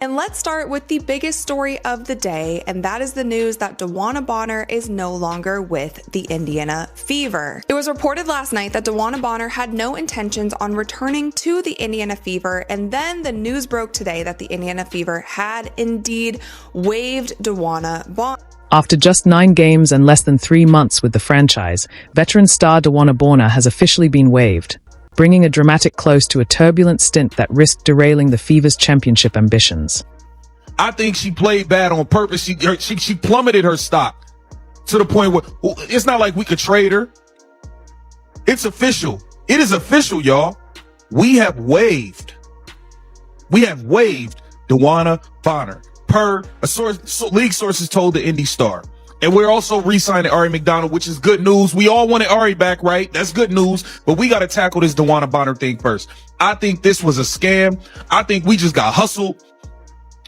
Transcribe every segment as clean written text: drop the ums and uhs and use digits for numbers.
And let's start with the biggest story of the day, and that is the news that Dewanna Bonner is no longer with the Indiana Fever. It was reported last night that Dewanna Bonner had no intentions on returning to the Indiana Fever, and then the news broke today that the Indiana Fever had indeed waived Dewanna Bonner. After just 9 games and less than 3 months with the franchise, veteran star Dewanna Bonner has officially been waived, bringing a dramatic close to a turbulent stint that risked derailing the Fever's championship ambitions. I think she played bad on purpose. She plummeted her stock to the point where it's not like we could trade her. It's official. It is official, y'all. We have waived Dewanna Bonner per a source. League sources told the Indy Star. And we're also re-signing Ari McDonald, which is good news. We all wanted Ari back, right? That's good news. But we got to tackle this Dewanna Bonner thing first. I think this was a scam. I think we just got hustled.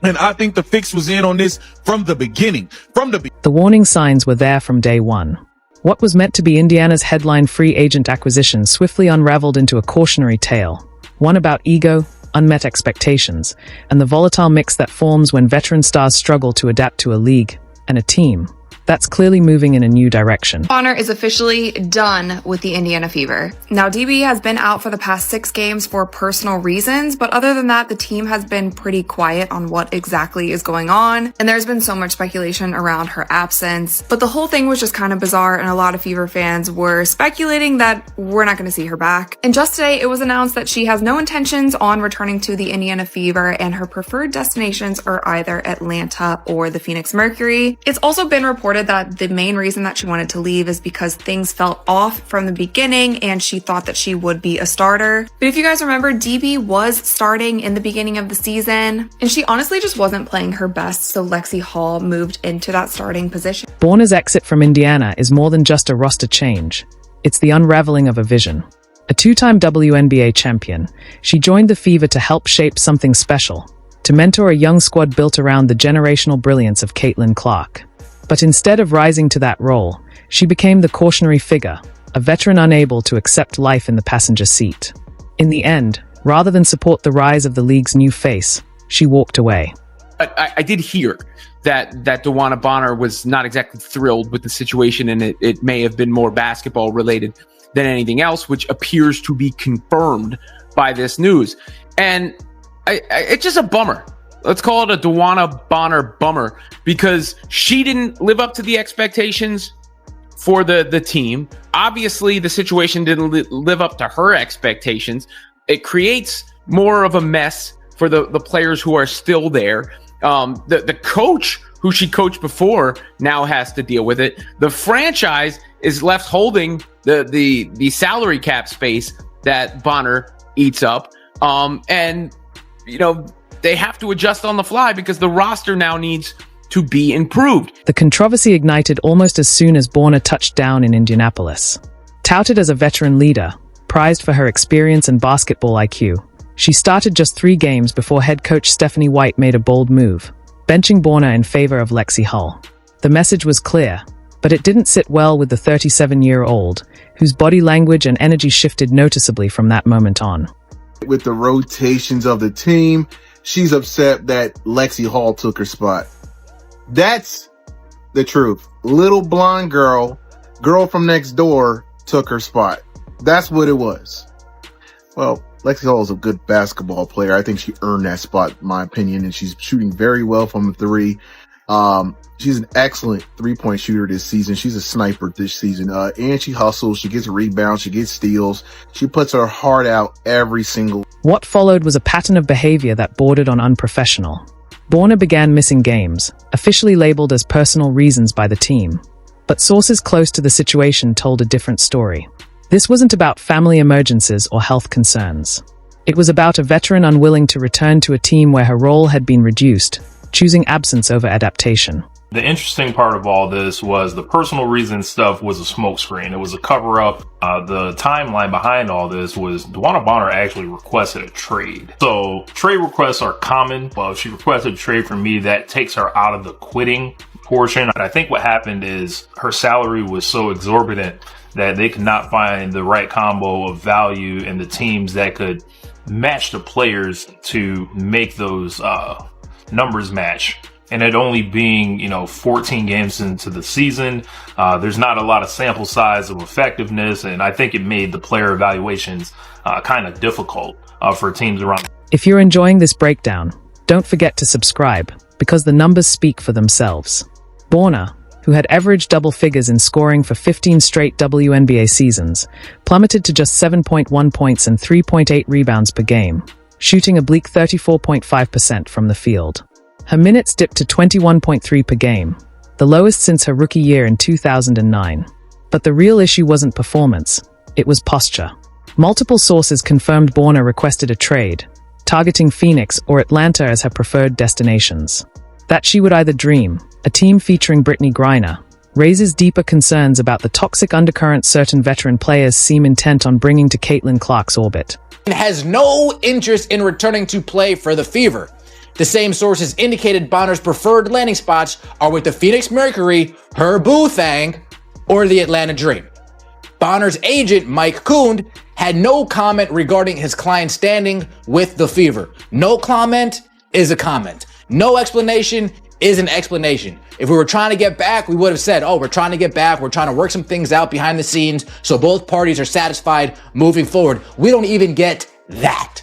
And I think the fix was in on this from the beginning. The warning signs were there from day one. What was meant to be Indiana's headline free agent acquisition swiftly unraveled into a cautionary tale. One about ego, unmet expectations, and the volatile mix that forms when veteran stars struggle to adapt to a league and a team that's clearly moving in a new direction. Bonner is officially done with the Indiana Fever. Now, DB has been out for the past 6 games for personal reasons, but other than that, the team has been pretty quiet on what exactly is going on, and there's been so much speculation around her absence. But the whole thing was just kind of bizarre, and a lot of Fever fans were speculating that we're not going to see her back. And just today, it was announced that she has no intentions on returning to the Indiana Fever, and her preferred destinations are either Atlanta or the Phoenix Mercury. It's also been reported that the main reason that she wanted to leave is because things felt off from the beginning and she thought that she would be a starter. But if you guys remember, DB was starting in the beginning of the season and she honestly just wasn't playing her best, so Lexi Hall moved into that starting position. Bonner's exit from Indiana is more than just a roster change. It's the unraveling of a vision. A 2-time WNBA champion, she joined the Fever to help shape something special, to mentor a young squad built around the generational brilliance of Caitlin Clark. But instead of rising to that role, she became the cautionary figure, a veteran unable to accept life in the passenger seat. In the end, rather than support the rise of the league's new face, she walked away. I did hear that Dewanna Bonner was not exactly thrilled with the situation, and it may have been more basketball related than anything else, which appears to be confirmed by this news. And it's just a bummer. Let's call it a Dewanna Bonner bummer, because she didn't live up to the expectations for the team. Obviously, the situation didn't live up to her expectations. It creates more of a mess for the players who are still there. The coach who she coached before now has to deal with it. The franchise is left holding the salary cap space that Bonner eats up. And, you know, they have to adjust on the fly because the roster now needs to be improved. The controversy ignited almost as soon as Bonner touched down in Indianapolis. Touted as a veteran leader, prized for her experience and basketball IQ, she started just 3 games before head coach Stephanie White made a bold move, benching Bonner in favor of Lexi Hull. The message was clear, but it didn't sit well with the 37-year-old, whose body language and energy shifted noticeably from that moment on. With the rotations of the team, she's upset that Lexi Hall took her spot. That's the truth. Little blonde girl from next door took her spot. That's what it was. Well, Lexi Hall is a good basketball player. I think she earned that spot, in my opinion, and she's shooting very well from the 3. She's an excellent 3-point shooter this season. She's a sniper this season. And she hustles. She gets rebounds. She gets steals. She puts her heart out every single. What followed was a pattern of behavior that bordered on unprofessional. Bonner began missing games, officially labeled as personal reasons by the team. But sources close to the situation told a different story. This wasn't about family emergencies or health concerns. It was about a veteran unwilling to return to a team where her role had been reduced, choosing absence over adaptation. The interesting part of all this was the personal reason stuff was a smokescreen. It was a cover-up. The timeline behind all this was Dewanna Bonner actually requested a trade. So trade requests are common. Well, if she requested a trade from me, that takes her out of the quitting portion. I think what happened is her salary was so exorbitant that they could not find the right combo of value in the teams that could match the players to make those numbers match. And it only being, 14 games into the season, there's not a lot of sample size of effectiveness. And I think it made the player evaluations kind of difficult for teams around. If you're enjoying this breakdown, don't forget to subscribe, because the numbers speak for themselves. Bonner, who had averaged double figures in scoring for 15 straight WNBA seasons, plummeted to just 7.1 points and 3.8 rebounds per game, shooting a bleak 34.5% from the field. Her minutes dipped to 21.3 per game, the lowest since her rookie year in 2009. But the real issue wasn't performance, it was posture. Multiple sources confirmed Bonner requested a trade, targeting Phoenix or Atlanta as her preferred destinations. That she would either dream, a team featuring Brittany Griner, raises deeper concerns about the toxic undercurrent certain veteran players seem intent on bringing to Caitlin Clark's orbit. Has no interest in returning to play for the Fever. The same sources indicated Bonner's preferred landing spots are with the Phoenix Mercury, her boo thang, or the Atlanta Dream. Bonner's agent, Mike Kund, had no comment regarding his client's standing with the Fever. No comment is a comment. No explanation is an explanation. If we were trying to get back, we would have said, we're trying to get back. We're trying to work some things out behind the scenes so both parties are satisfied moving forward. We don't even get that.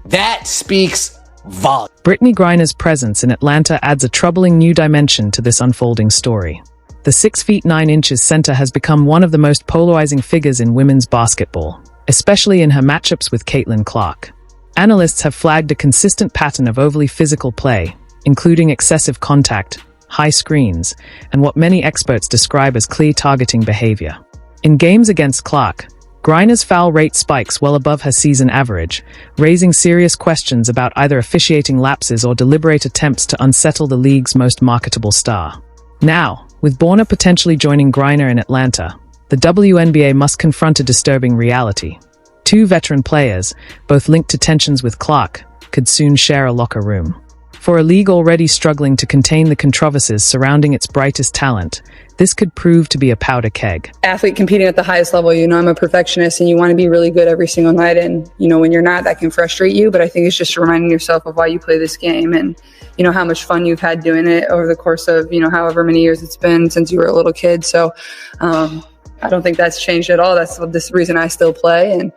That speaks volume. Brittany Griner's presence in Atlanta adds a troubling new dimension to this unfolding story. The 6 feet 9 inches center has become one of the most polarizing figures in women's basketball, especially in her matchups with Caitlin Clark. Analysts have flagged a consistent pattern of overly physical play, including excessive contact, high screens, and what many experts describe as clear targeting behavior. In games against Clark, Griner's foul rate spikes well above her season average, raising serious questions about either officiating lapses or deliberate attempts to unsettle the league's most marketable star. Now, with Bonner potentially joining Griner in Atlanta, the WNBA must confront a disturbing reality. Two veteran players, both linked to tensions with Clark, could soon share a locker room. For a league already struggling to contain the controversies surrounding its brightest talent, this could prove to be a powder keg. Athlete competing at the highest level, I'm a perfectionist and you want to be really good every single night. And, when you're not, that can frustrate you. But I think it's just reminding yourself of why you play this game and, how much fun you've had doing it over the course of, however many years it's been since you were a little kid. So I don't think that's changed at all. That's the reason I still play. And,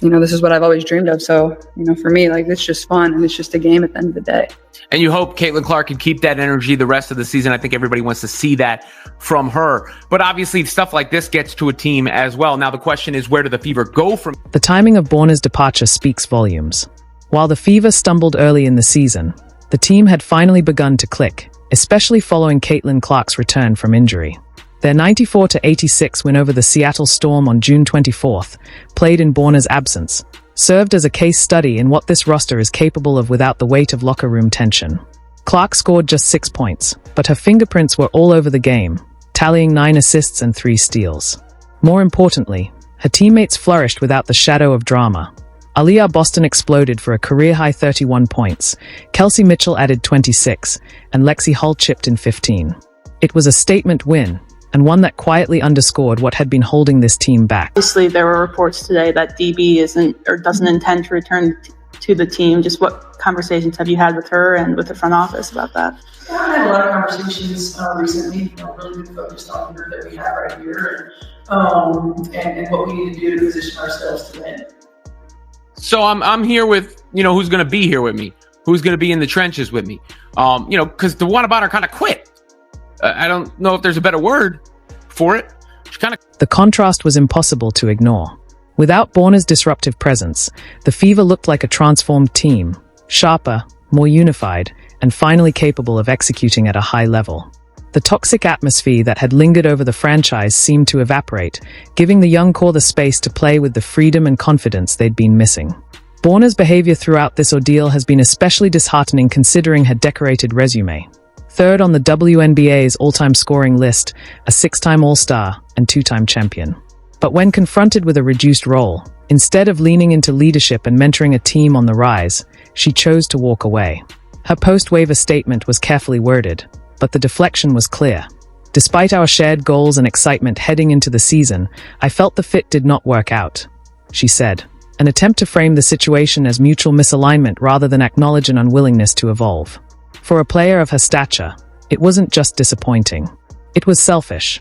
this is what I've always dreamed of. So, for me, it's just fun and it's just a game at the end of the day. And you hope Caitlin Clark can keep that energy the rest of the season. I think everybody wants to see that from her. But obviously, stuff like this gets to a team as well. Now, the question is, where do the Fever go from? The timing of Bonner's departure speaks volumes. While the Fever stumbled early in the season, the team had finally begun to click, especially following Caitlin Clark's return from injury. Their 94-86 win over the Seattle Storm on June 24th, played in Bonner's absence, served as a case study in what this roster is capable of without the weight of locker room tension. Clark scored just 6 points, but her fingerprints were all over the game, tallying 9 assists and 3 steals. More importantly, her teammates flourished without the shadow of drama. Aliyah Boston exploded for a career-high 31 points, Kelsey Mitchell added 26, and Lexi Hull chipped in 15. It was a statement win, and one that quietly underscored what had been holding this team back. Obviously, there were reports today that DB isn't or doesn't intend to return to the team. Just what conversations have you had with her and with the front office about that? Yeah, I had a lot of conversations recently, really focused on the group that we have right here and what we need to do to position ourselves to win. So I'm here with, who's going to be here with me, who's going to be in the trenches with me, because Dewanna Bonner kind of quit. I don't know if there's a better word for it. The contrast was impossible to ignore. Without Bonner's disruptive presence, the Fever looked like a transformed team, sharper, more unified, and finally capable of executing at a high level. The toxic atmosphere that had lingered over the franchise seemed to evaporate, giving the young core the space to play with the freedom and confidence they'd been missing. Bonner's behavior throughout this ordeal has been especially disheartening considering her decorated resume. Third on the WNBA's all-time scoring list, a 6-time All-Star and 2-time champion. But when confronted with a reduced role, instead of leaning into leadership and mentoring a team on the rise, she chose to walk away. Her post-waiver statement was carefully worded, but the deflection was clear. Despite our shared goals and excitement heading into the season, I felt the fit did not work out, she said, an attempt to frame the situation as mutual misalignment rather than acknowledge an unwillingness to evolve. For a player of her stature, it wasn't just disappointing. It was selfish.